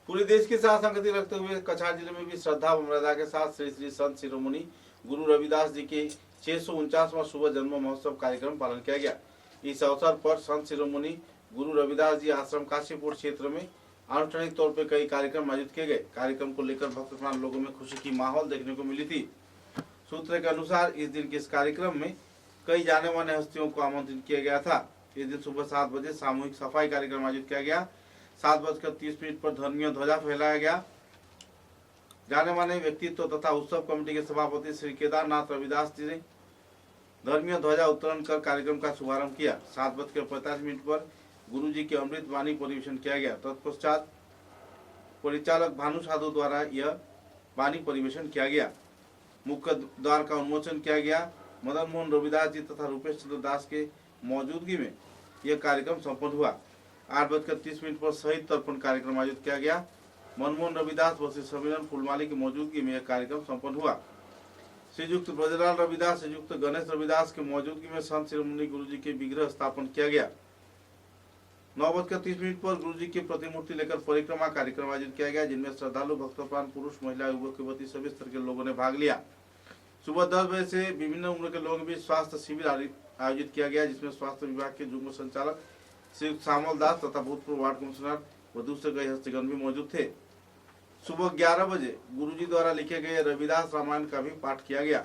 पूरे देश के साथ संगति रखते हुए कछार जिले में भी श्रद्धा व मर्यादा के साथ श्री श्री संत शिरोमणि गुरु रविदास जी के 649वां शुभ जन्म महोत्सव कार्यक्रम पालन किया गया। इस अवसर पर संत शिरोमणि गुरु रविदास जी आश्रम काशीपुर क्षेत्र में आनुष्ठानिक तौर पर कई कार्यक्रम आयोजित किए गए। कार्यक्रम को लेकर भक्तमान लोगों में खुशी की माहौल देखने को मिली थी। सूत्र के अनुसार इस दिन के इस कार्यक्रम में कई जाने माने हस्तियों को आमंत्रित किया गया था। इस दिन सुबह 7 बजे सामूहिक सफाई कार्यक्रम आयोजित किया गया। 7:30 पर धर्मीय ध्वजा फहराया गया। जाने माने व्यक्तित्व तथा उत्सव कमेटी के सभापति श्री केदारनाथ रविदास जी ने धर्मीय ध्वजा उत्तोलन कर कार्यक्रम का शुभारंभ किया। 7:45 पर गुरु जी के अमृत वाणी परिवेशन किया गया। तत्पश्चात परिचालक भानु साधु द्वारा यह वाणी परिवेशन किया गया। मुख्य द्वार का उन्मोचन किया गया। मदन मोहन रविदास जी तथा रूपेश चंद्र दास के मौजूदगी में यह कार्यक्रम संपन्न हुआ। 8:30 पर शहीद तर्पण कार्यक्रम आयोजित किया गया। मनमोहन रविदास व श्री समीरन फुलमाली की मौजूदगी में यह कार्यक्रम संपन्न हुआ। श्रीयुक्त ब्रजलाल रविदास, श्रीयुक्त गणेश रविदास की मौजूदगी में संत शिरोमणि गुरु जी के विग्रह स्थापन किया गया। 9:30 पर गुरु जी की प्रतिमूर्ति लेकर परिक्रमा कार्यक्रम आयोजित किया गया, जिनमें श्रद्धालु भक्तप्राण पुरुष, महिला, युवक, युवती सभी स्तर के लोगों ने भाग लिया। सुबह 10 बजे से विभिन्न उम्र के लोगों के बीच स्वास्थ्य शिविर आयोजित किया गया, जिसमें स्वास्थ्य विभाग के जुग्म संचालक श्रीयुक्त श्यामल दास तथा भूतपूर्व वार्ड कमिश्नर व दूसरे कई हस्तिगण भी मौजूद थे। सुबह 11 बजे गुरु जी द्वारा लिखे गए रविदास रामायण का भी पाठ किया गया।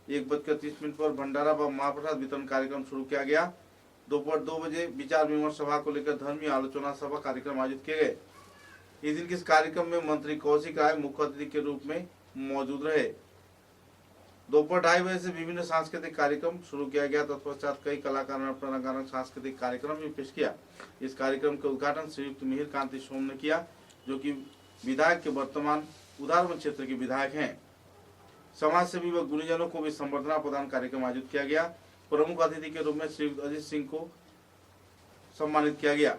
1:30 पर भंडारा व महाप्रसाद वितरण कार्यक्रम शुरू किया गया। दोपहर 2 बजे विचार विमर्श सभा को लेकर धर्मीय आलोचना सभा कार्यक्रम आयोजित किए गए। इस दिन के इस कार्यक्रम में मंत्री कौशिक राय मुख्य अतिथि के रूप में मौजूद रहे। दोपहर 2:30 बजे से विभिन्न सांस्कृतिक कार्यक्रम शुरू किया गया। तत्पश्चात कई कलाकारों ने अपना रंगारंग सांस्कृतिक कार्यक्रम भी पेश किया। इस कार्यक्रम का उद्घाटन श्रीयुक्त मिहिर कांति सोम ने किया, जो कि विधायक के वर्तमान उधारवन क्षेत्र के विधायक हैं। समाज सेवी व गुरुजनों को भी संबर्धना प्रदान कार्यक्रम आयोजित किया गया। प्रमुख अतिथि के रूप में श्रीयुक्त अजीत सिंह को सम्मानित किया गया।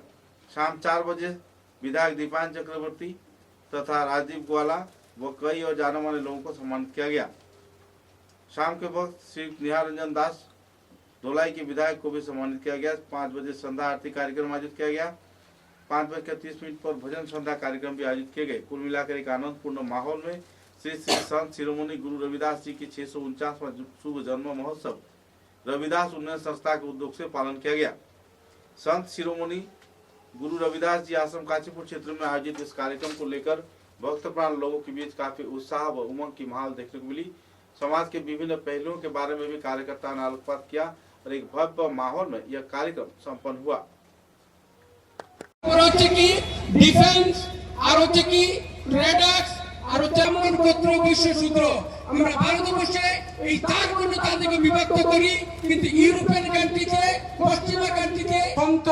शाम 4 बजे विधायक दीपान चक्रवर्ती तथा राजीव ग्वाला व कई और जाने माने लोगों को सम्मानित किया गया। शाम के वक्त श्रीयुक्त निहार रंजन दास धोलाई के विधायक को भी सम्मानित किया गया। 5 बजे संध्या आरती कार्यक्रम आयोजित किया गया। 5:30 पर भजन संध्या कार्यक्रम भी आयोजित किए गए। कुल मिलाकर एक आनंदपूर्ण माहौल में श्री श्री संत शिरोमणि गुरु रविदास जी की 649वां शुभ जन्म महोत्सव रविदास उन्नयन संस्था के उद्योग से पालन किया गया। संत शिरोमणि गुरु रविदास जी आश्रम काशीपुर क्षेत्र में आयोजित इस कार्यक्रम को लेकर भक्तप्राण लोगों के बीच काफी उत्साह व उमंग की माहौल देखने को मिली। समाज के विभिन्न पहलुओं के बारे में भी कार्यकर्ताओं ने आलोकपात किया और एक भव्य माहौल में यह कार्यक्रम संपन्न हुआ। ডিফেন্স আর হচ্ছে কি ট্রেডার্স আর হচ্ছে এমন গোত্র বিশ্বসূত্র আমরা ভারতবর্ষে এই চারগুলো তাদেরকে বিভক্ত করি, কিন্তু ইউরোপিয়ান কান্ট্রিতে, পশ্চিমা কান্ট্রিতে সন্ত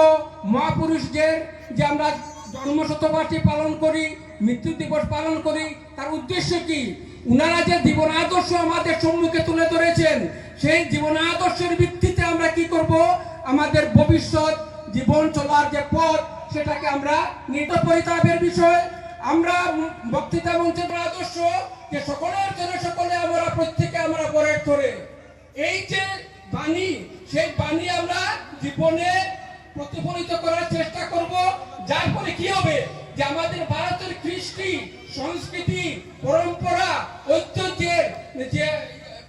মহাপুরুষদের যে আমরা জন্ম শতবার্ষিকী পালন করি, মৃত্যু দিবস পালন করি, তার উদ্দেশ্য কি? উনারা যে জীবন আদর্শ আমাদের সম্মুখে তুলে ধরেছেন, সেই জীবন আদর্শের ভিত্তিতে আমরা কি করব? আমাদের ভবিষ্যৎ জীবন চলার যে পথ সেটাকে আমরা নির্ধারণ পরিতাপের বিষয়। আমরা বক্তৃতা মঞ্চের আদর্শ যে সকলের জন্য সকলে আমরা প্রত্যেকে আমরা পরে ধরে এই যে বাণী, সেই বাণী আমরা জীবনে প্রতিফলিত করার চেষ্টা করব। যার ফলে কি হবে যে আমাদের ভারতের কৃষ্টি সংস্কৃতি পরম্পরা ঐতিহ্যের যে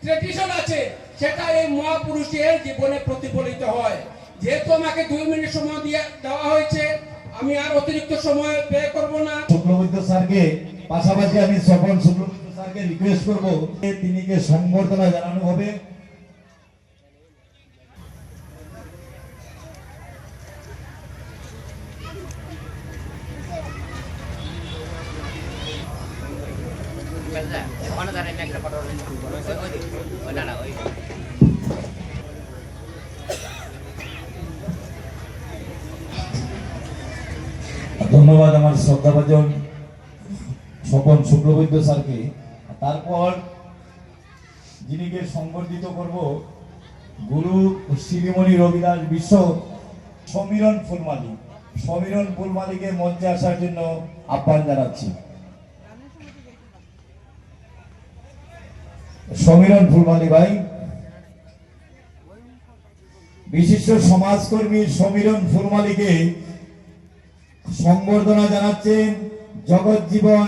ট্রেডিশন আছে সেটা এই মহাপুরুষের জীবনে প্রতিফলিত হয়। যেহেতু আমাকে 2 মিনিট সময় দেওয়া হয়েছে, আমি আর অতিরিক্ত সময় ব্যয় করব না। শুক্লবৈদ্য স্যারকে পাশাপাশি আমি সকল শুক্লবৈদ্য স্যারকে রিকোয়েস্ট করব তিনি কে সম্বর্ধনা জানানো হবে। ধন্যবাদ আমার শ্রদ্ধাভাজন স্বপন শুক্লবৈদ্য স্যারকে। তারপর যিনিকে সংবর্ধিত করব গুরু শিরোমণি রবিদাস বিশ্ব সমীরণ ফুলমালী। সমীরণ ফুলমালীকে মঞ্চে আসার জন্য আহ্বান জানাচ্ছি। সমীরণ ফুলমালী ভাই। বিশিষ্ট সমাজকর্মী সমীরণ ফুলমালীকে সংবর্ধনা জানাচ্ছেন জগৎ জীবন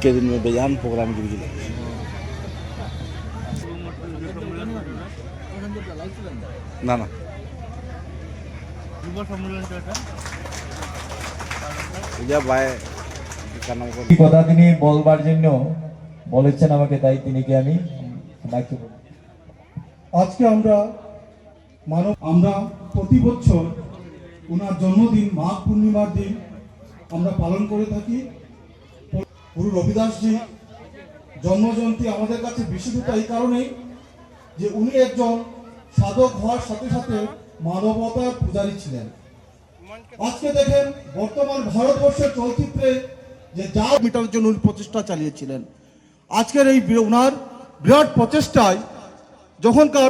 के दिन में बेजान प्रोग्राम गिर गया না না কথা তিনি বলবার জন্য বলেছেন আমাকে, তাই তিনিকে আমি ডাকতে বলি। আজকে আমরা আমরা প্রতি বছর ওনার জন্মদিন মাঘ পূর্ণিমার দিন আমরা পালন করে থাকি। গুরু রবিদাসজি জন্মজয়ন্তী আমাদের কাছে বিশেষতা এই কারণেই যে উনি একজন সাধক হওয়ার সাথে সাথে মানবতার পূজারী ছিলেন। আজকে দেখেন বর্তমান ভারতবর্ষের চলচ্চিত্রে যে যা মেটানোর জন্য উনি প্রচেষ্টা চালিয়েছিলেন। আজকের এই ওনার বিরাট প্রচেষ্টায়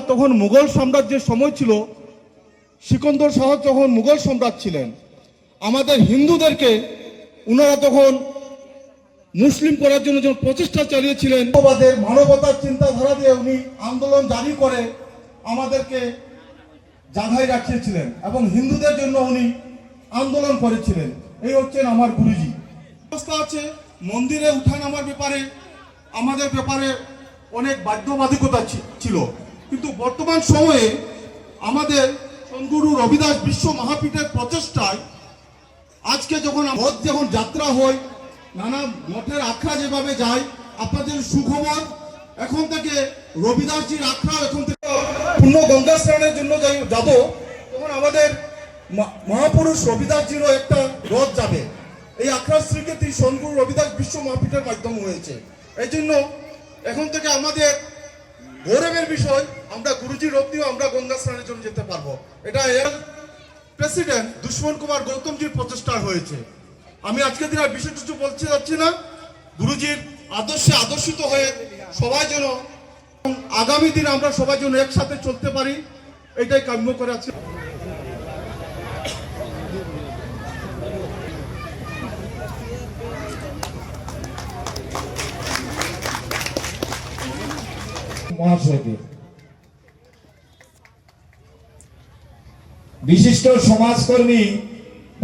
তখন মুঘল সাম্রাজ্যের সময় ছিল, সিকন্দর শাহ যখন মুঘল সম্রাট ছিলেন, আমাদের হিন্দুদেরকে উনারা তখন মুসলিম করার জন্য যখন প্রচেষ্টা চালিয়েছিলেন, মানবতার চিন্তাধারা দিয়ে উনি আন্দোলন জারি করে আমাদেরকে জাগায় রাখিয়েছিলেন এবং হিন্দুদের জন্য উনি আন্দোলন করেছিলেন। এই হচ্ছেন আমার গুরুজি। ব্যবস্থা আছে মন্দিরে উঠা নামার ব্যাপারে, আমাদের ব্যাপারে অনেক বাধ্যবাধকতা ছিল, কিন্তু বর্তমান সময়ে আমাদের সদ্গুরু রবিদাস বিশ্ব মহাপীঠের প্রচেষ্টায় আজকে যখন যাত্রা হয়, নানা মঠের আখড়া যেভাবে যায়, আপনাদের সুখবর এখন থেকে রবিদাসজির আখড়া এখন থেকে পূর্ণ গঙ্গা স্নানের জন্য যাব, তখন আমাদের মহাপুরুষ রবিদাসজিরও একটা রথ যাবে। এই আখড়া স্বীকৃতি সদ্গুরু রবিদাস বিশ্ব মহাপীঠের মাধ্যমে হয়েছে। এই জন্য এখন থেকে আমাদের গৌরবের বিষয়, আমরা গুরুজির রথ নিয়েও আমরা গঙ্গা স্নানের জন্য যেতে পারবো। এটা এর প্রেসিডেন্ট দুষ্মন কুমার গৌতমজির প্রচেষ্টা হয়েছে। আমি আজকে দিন আর বিশেষ কিছু বলতে যাচ্ছি না। গুরুজির আদর্শে আদর্শিত হয়ে সবাই যেন আগামী দিন আমরা সবাই যেন একসাথে চলতে পারি, এটাই কাম্য করে আছে। মহাশয়কে বিশিষ্ট সমাজকর্মী,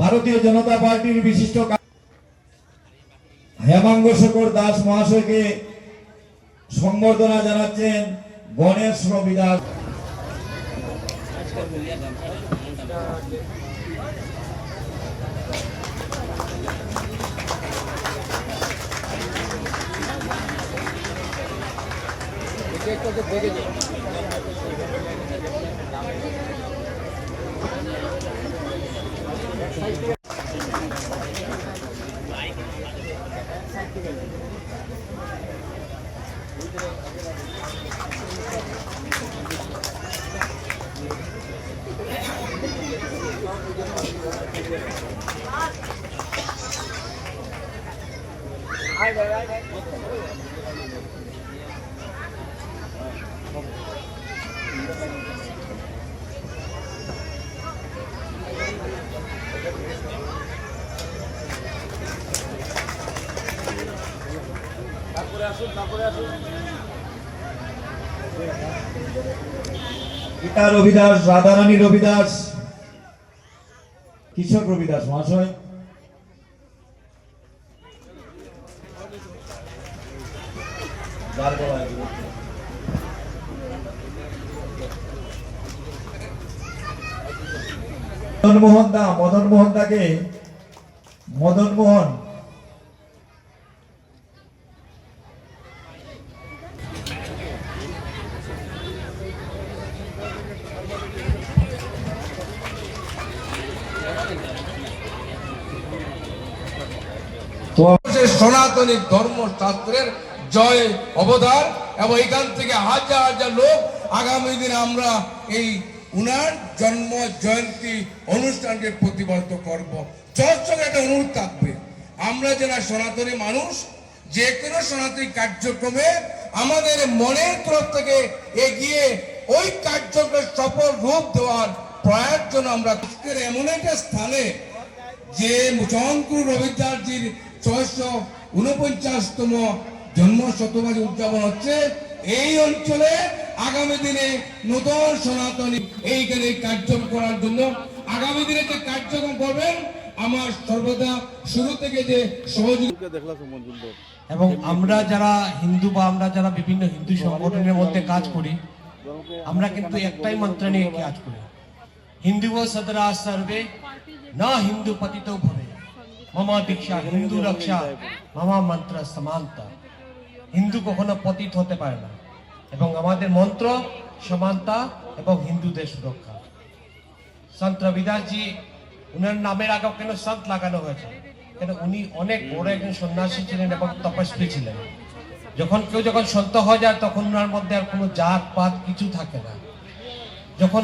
ভারতীয় জনতা পার্টির বিশিষ্ট হেমাঙ্গ শেখর দাস মহাশয়কে সংবর্ধনা জানাচ্ছেন গণেশ রবিদাস। পিতা রবিদাস, রাধারানী রবিদাস, কিশোর রবিদাস মহাশয়। মদন মোহন দাকে মদন মোহন সনাতনী ধর্মশাস্ত্রের জয় অবদান, এবং এখান থেকে হাজার হাজার লোক আগামী দিনে আমরা এই উনার জন্ম জয়ন্তী অনুষ্ঠানকে প্রতিবাদ করব। চর্চকে একটা অনুরোধ থাকবে, আমরা যারা সনাতনী মানুষ যে কোনো সনাতনী কার্যক্রমে আমাদের মনের তরফ থেকে এগিয়ে ওই কার্যক্রমে সফল রূপ দেওয়ার প্রয়াস জন্য আমরা এমন একটা স্থানে যে সদ্গুরু রবিদাসজির 649তম জন্ম শতবার্ষিকী উদযাপন হচ্ছে। এই অঞ্চলে আগামী দিনে নতুন সনাতনী এইখানে কার্যক্রম করার জন্য আগামী দিনে যে কার্যক্রম করবেন আমার সর্বদা শুরু থেকে যে সহযোগিতা এবং আমরা যারা হিন্দু বা আমরা যারা বিভিন্ন হিন্দু সংগঠনের মধ্যে কাজ করি, আমরা কিন্তু একটাই মন্ত্র নিয়ে কাজ করি, হিন্দু সদরা সর্বে না হিন্দু পতিত ভবে, মামা দীক্ষা হিন্দু রক্ষা, মামা মন্ত্র সমানতা। হিন্দু কখনো পতিত হতে পারে না এবং আমাদের মন্ত্র সমানতা এবং হিন্দুদের সুরক্ষা। সন্ত রবিদাস জি, উনার নামের আগে কেন সন্ত লাগানো হয়েছে? কেন উনি অনেক বড় একজন সন্ন্যাসী ছিলেন এবং তপস্বী ছিলেন। যখন কেউ সন্ত হয়ে যায় তখন ওনার মধ্যে আর কোনো জাত পাত কিছু থাকে না। যখন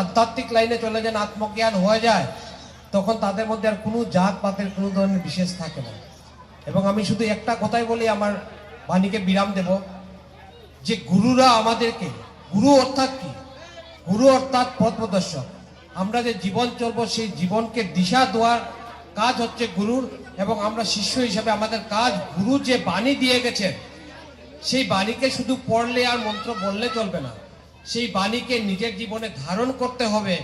আধ্যাত্মিক লাইনে চলে যান, আত্মজ্ঞান হয়ে যায়, তখন তাদের মধ্যে আর কোনো জাত পাতের কোনো ধরনের বিশেষ থাকে না। এবং আমি শুধু একটা কথাই বলি, আমার বাণীকে বিরাম দেব, যে গুরুরা আমাদেরকে, গুরু অর্থাৎ কি? গুরু অর্থাৎ পথ প্রদর্শক। আমরা যে জীবন চলবো সেই জীবনকে দিশা দেওয়ার কাজ হচ্ছে গুরুর, এবং আমরা শিষ্য হিসাবে আমাদের কাজ, গুরু যে বাণী দিয়ে গেছেন সেই বাণীকে শুধু পড়লে আর মন্ত্র বললে চলবে না, সেই বাণীকে নিজের জীবনে ধারণ করতে হবে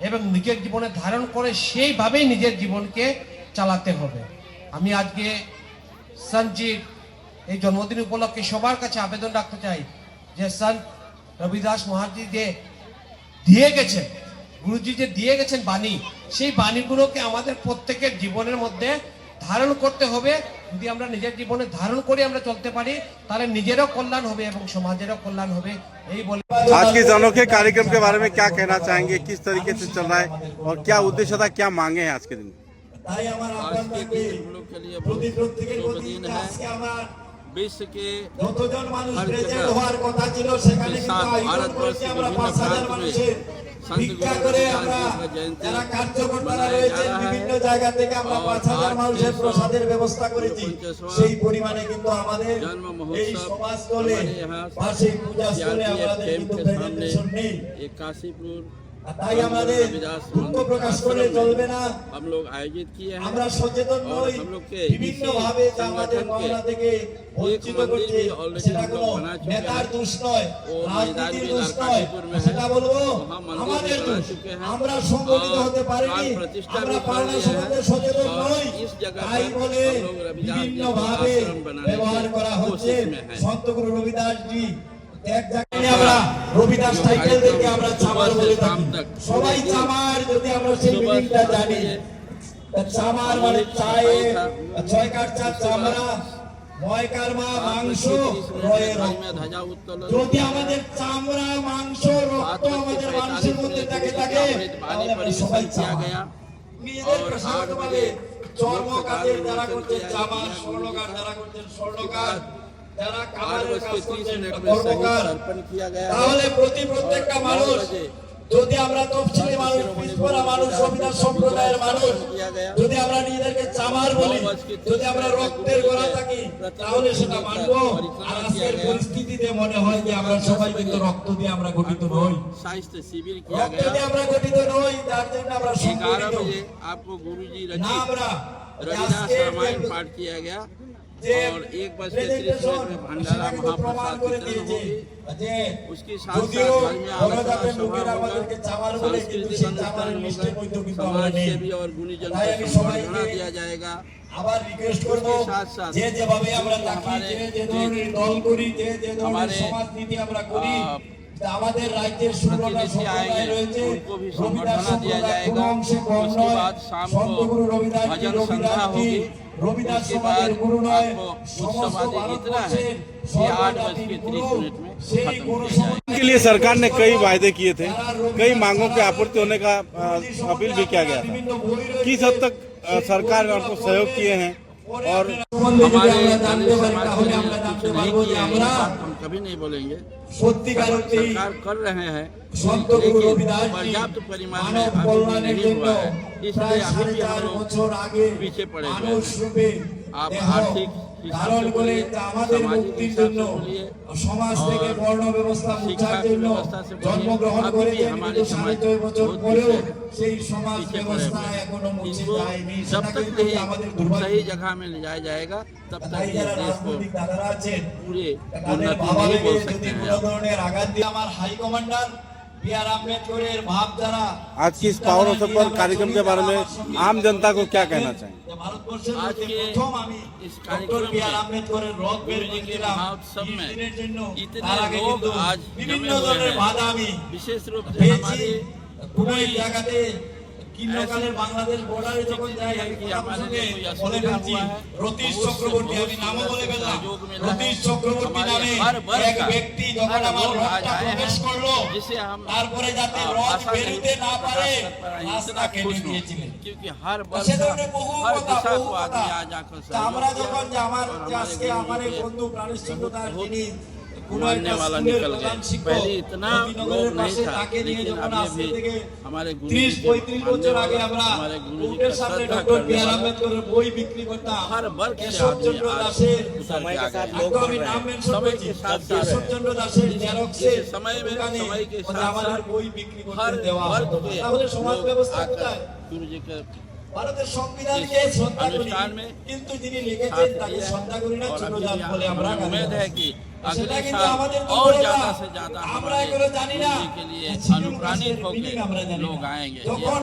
এবং নিজের জীবনে ধারণ করে সেইভাবেই নিজের জীবনকে চালাতে হবে। আমি আজকে সন্তজির এই জন্মদিন উপলক্ষে সবার কাছে আবেদন রাখতে চাই যে সন্ত রবিদাস মহারাজ যে দিয়ে গেছেন, গুরুজি যে দিয়ে গেছেন বাণী, সেই বাণীগুলোকে আমাদের প্রত্যেকের জীবনের মধ্যে ধারণ করতে হবে। যদি আমরা নিজের জীবনে ধারণ করে আমরা চলতে পারি তাহলে নিজেরও কল্যাণ হবে এবং সমাজেরও কল্যাণ হবে। এই বলে आज के अनोखे कार्यक्रम के बारे में क्या कहना चाहेंगे, किस तरीके से चल रहा है और क्या उद्देश्य था, क्या मांगे हैं आज के दिन? आज के दिन हम लोग के लिए बहुत शुभ दिन है। विश्व के हर जगह के साथ भारतवर्ष के विभिन्न प्रांत में संत गुरु रविदास जी का जयंती मनाया जा रहा है और आज जन्म महोत्सव हमारे यहाँ CRPF कैंप के सामने एक काशीपुर তাই আমাদের দুঃখ প্রকাশ করে চলবে না। हम लोग आयोजित किए हैं আমরা সচেতন নই, বিভিন্ন ভাবে আমাদের মহল্লা থেকে বঞ্চিত করছে। সেটা কোনো নেতার দোষ নয়, রাজনীতির দোষ নয়, সেটা বলবো আমাদের দোষ। আমরা সংগঠিত হতে পারিনি, আমরা পালনা সম্বন্ধে সচেতন নই, তাই বলে বিভিন্ন ভাবে ব্যবহার করা হচ্ছে। সন্ত গুরু রবিদাস জি এক জায়গায় আমরা রবিদাস টাইটেল থেকে আমরা চামার বলে থাকি, সবাই চামার। যদি আমরা সেই মিনিংটা জানি, চামার মানে চায়ে ছয়কার চা চামড়া, ময়কার মা মাংস, রয়ে রক্ত। যদি আমাদের চামড়া মাংস রক্ত আমাদের মানুষের মধ্যে থাকে তাহলে আমরা সবাই চামার। নিজেদের প্রশান্তভাবে চর্মকারের যারা করছেন চামার, স্বর্ণকার যারা করছেন স্বর্ণকার, যারা কামারের কাজ করছেন কর্মকার। তাহলে প্রত্যেকটা মানুষ, যদি আমরা তফসিলি মানুষ, পিছপড়া মানুষ, রবিদাস সম্প্রদায়ের মানুষ, যদি আমরা নিজেদেরকে চামার বলি, যদি আমরা রক্তের গোড়া থাকি, তাহলে সেটা মানবো। আর আজকের পরিস্থিতিতে মনে হয় যে আমরা সবাই কিন্তু রক্ত দিয়ে আমরা গঠিত নই, साहित्य शिविर किया রক্ত गया। দিয়ে আমরা গঠিত নই, যার জন্য আমরা 11 সংগঠিত बजे आपको गुरुजी না। रचित আমরা रविदास रामायण पाठ किया गया और 1:30 में भंडारा महाप्रसाद वितरण होगी। उसके साथ साथ धर्मीय आलोचना सभा होगा, सांस्कृतिक अनुष्ठान होगा, समाज सेवी और गुणीजन को संबर्धना दिया जाएगा। আবার রিকোয়েস্ট করব, যে যেভাবে আমরা থাকি, যে ধরনের দল করি, যে ধরনের সমাজনীতি আমরা করি, আমাদের রাজ্যের 16টা সম্প্রদায় রয়েছে, রবিদাস সম্প্রদায় কোনো অংশে কম নয়। সন্ত গুরু রবিদাস জি রবিদাস সমাজের গুরু নয়, সমস্ত ভারতবর্ষের সর্বজাতির গুরু। সেই গুরু के लिए सरकार ने कई वायदे किए थे, कई मांगों के आपूर्ति होने का अपील भी किया गया था। किस हद तक सरकार ने आपको सहयोग किए हैं और हमारे दलित समाज के लिए कुछ नहीं किया है, ये बात हम कभी नहीं बोलेंगे। सरकार कर रहे हैं, लेकिन पर्याप्त परिमाण में अभी नहीं हुआ है, इसलिए अभी भी हम लोग पीछे पड़े हुए हैं। आप आर्थिक ধারণ করে তা আমাদের মুক্তির জন্য সমাজ থেকে বর্ণ ব্যবস্থা মুছার জন্য জন্মগ্রহণ করেছেন, কিন্তু 4.5 বছর পরেও সেই সমাজ ব্যবস্থা এখনো মুছে যায়নি। जब সেটা तक কিন্তু আমাদের नहीं দুর্ভাগ্য। सही जगह में ले जाया जाएगा तब तक তাই ये যারা देश को রাজনৈতিক দাদারা আছেন पूरे তাদের उन्नति ভাবা नहीं লেগে बोल যদি सकते কোনো हैं। ধরনের আঘাত দিয়ে আমার হাই কমান্ডার বি.আর. আম্বেদকরের ভাবধারা आज की इस पावन अवसर पर कार्यक्रम के बारे में आम जनता को क्या कहना चाहेंगे? ভারতবর্ষের आज মধ্যে के প্রথম আমি इस ডক্টর कार्यक्रम বি.আর. में আম্বেদকরের রথ বের गुरु जी के করেছিলাম महोत्सव में 20 দিনের জন্য। इतने তার আগে लोग কিন্তু आज বিভিন্ন जमे हुए ধরনের हैं। বাধা আমি विशेष रूप से পেয়েছি। हमारे কোনো এক জায়গাতে কিন্নকালের বাংলাদেশ বর্ডারে যখন যাই আমি প্রসঙ্গে বলে ফেলছি, রতীশ চক্রবর্তী, আমি নামও বলে ফেললাম, রতীশ চক্রবর্তী নামে এক ব্যক্তি যখন আমার রথটা প্রবেশ করলো, তারপরে যাতে রথ বেরোতে না পারে রাস্তা কেটে দিয়েছিলেন। क्योंकि हर वर्ष সে ধরনের বহু हर কথা, दिशा বহু को কথা। आदमी आज आकर তা আমরা सहयोग যখন যে আমার और যে हमारे আজকে गुरु আমার जी এই के বন্ধু প্রাণেশচন্দ্র দাস, बहुत যিনি কোনো मानने একটা वाला স্কুলের निकल প্রধান गए। শিক্ষক, पहले इतना নবীনগরের लोग नहीं পাশে था, তাকে নিয়ে लेकिन যখন अभी আসতে भी থেকে हमारे गुरु 30-35 বছর আগে আমরা हमारे गुरु जी কোর্টের का সামনে श्रद्धा ডক্টর करने বি.আর. वाला আম্বেদকরের বই বিক্রি করতাম। हर वर्ग से কেশবচন্দ্র आदमी आज দাসের उतर के आ गए। একদম আমি নাম মেনশন समय করছি, के साथ साथ কেশবচন্দ্র দাসের জেরক্সের इस समय में দোকানে समय के ওদের साथ আমাদের साथ বই বিক্রি করতে हर দেওয়া वर्ग হতো। के তাহলে সমাজ लोग ব্যবস্থা आकर কোথায়? गुरु जी के ভারতের সংবিধানকে इस শ্রদ্ধা করি, अनुष्ठान में কিন্তু যিনি লিখেছেন साथ তাকে दिया শ্রদ্ধা করি না, और ছোট अभी জাত भी বলে আমরা हमें গালি उम्मीद দেই। है कि সেটা अगले কিন্তু साल আমাদের और দুর্বলতা। ज्यादा से ज्यादा আমরা हमारे এগুলো জানি गुरु না, जी के लिए শিডিউল अनुप्राणित কাস্টের meaning আমরা होकर জানি लोग না। आएंगे। যখন